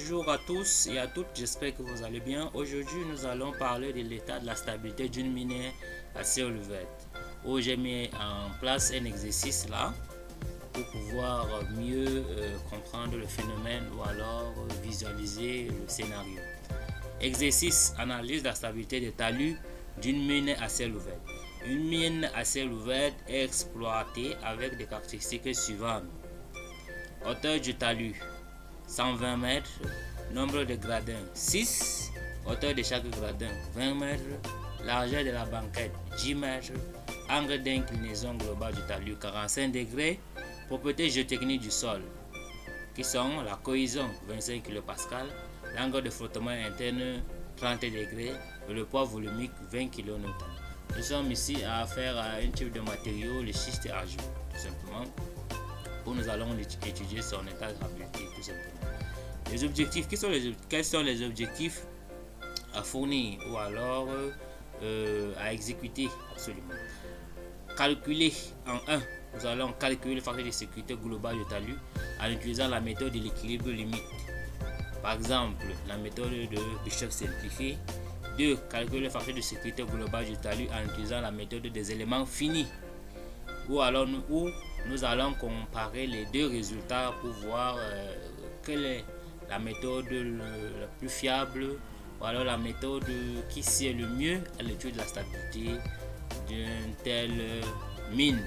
Bonjour à tous et à toutes, j'espère que vous allez bien. Aujourd'hui, nous allons parler de l'état de la stabilité d'une mine à ciel ouvert. Où j'ai mis en place un exercice là pour pouvoir mieux comprendre le phénomène ou alors visualiser le scénario. Exercice: analyse de la stabilité des talus d'une mine à ciel ouvert. Une mine à ciel ouvert est exploitée avec des caractéristiques suivantes. Hauteur du talus 120 mètres, nombre de gradins 6, hauteur de chaque gradin 20 mètres, largeur de la banquette 10 mètres, angle d'inclinaison globale du talus 45 degrés, propriétés géotechniques du sol qui sont la cohésion 25 kPa, l'angle de frottement interne 30 degrés et le poids volumique 20 kN. Nous sommes ici à faire un type de matériau, le schiste argile, tout simplement, où nous allons étudier son état de stabilité, tout simplement. Les objectifs, quels sont les objectifs à fournir ou alors à exécuter absolument? Calculer en 1, nous allons calculer le facteur de sécurité global du talus en utilisant la méthode de l'équilibre limite. Par exemple, la méthode de Bishop simplifié. 2. Calculer le facteur de sécurité global du talus en utilisant la méthode des éléments finis. Ou alors nous allons comparer les deux résultats pour voir quelle est la méthode la plus fiable ou alors la méthode qui sied le mieux à l'étude de la stabilité d'une telle mine.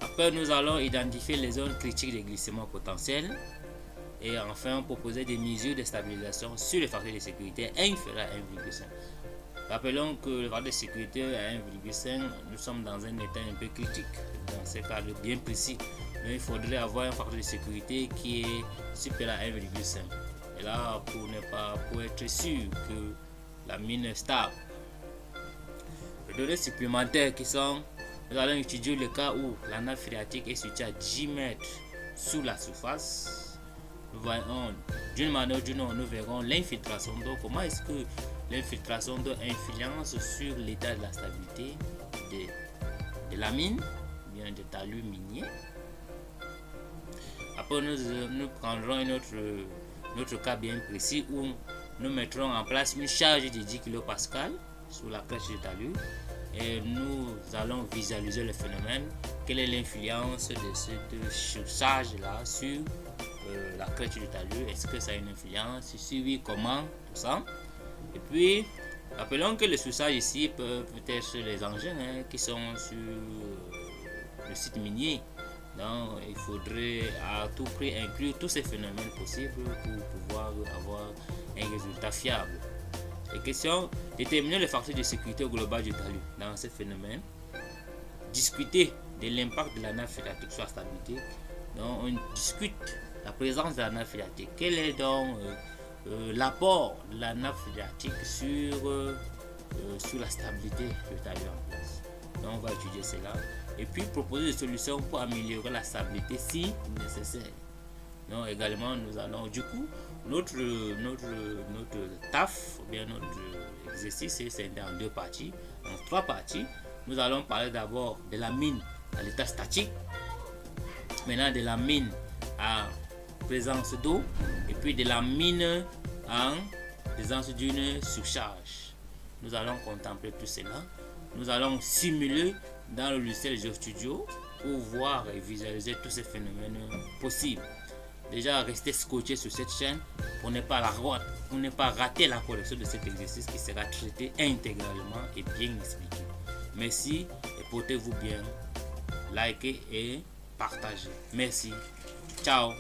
Après, nous allons identifier les zones critiques de glissement potentiel et enfin proposer des mesures de stabilisation sur le facteur de sécurité inférieur à 1,5. Rappelons que le facteur de sécurité à 1,5, nous sommes dans un état un peu critique, dans ce cadre bien précis. Donc il faudrait avoir un facteur de sécurité qui est supérieur à 1,5. Et là, pour être sûr que la mine est stable. Les données supplémentaires qui sont, nous allons étudier le cas où la nappe phréatique est située à 10 mètres sous la surface. Nous voyons d'une manière ou d'une autre, nous verrons l'infiltration d'eau. Comment est-ce que l'infiltration d'eau influence sur l'état de la stabilité de la mine, bien des talus miniers. Après, nous prendrons un autre cas bien précis où nous mettrons en place une charge de 10 kPa sur la crête du talus et nous allons visualiser le phénomène. Quelle est l'influence de cette charge là sur la crête du talus? Est-ce que ça a une influence? Si oui, comment? Tout ça. Et puis, rappelons que les sous-charges ici peuvent être les engins qui sont sur le site minier. Donc, il faudrait à tout prix inclure tous ces phénomènes possibles pour pouvoir avoir un résultat fiable. Les questions: déterminer le facteur de sécurité global du talus dans ce phénomène. Discuter de l'impact de la nappe phréatique sur la stabilité. Donc, on discute la présence de la nappe phréatique. Quel est donc l'apport de la nappe phréatique sur la stabilité du talus en place? Donc, on va étudier cela et puis proposer des solutions pour améliorer la stabilité si nécessaire. Donc, également, nous allons du coup notre taf, ou bien notre exercice, c'est en deux parties, en trois parties. Nous allons parler d'abord de la mine à l'état statique, maintenant de la mine à présence d'eau et puis de la mine en présence d'une surcharge. Nous allons contempler tout cela. Nous allons simuler dans le logiciel GeoStudio pour voir et visualiser tous ces phénomènes possibles. Déjà, restez scotché sur cette chaîne pour ne pas rater la correction de cet exercice qui sera traité intégralement et bien expliqué. Merci et portez-vous bien. Likez et partagez. Merci. Ciao.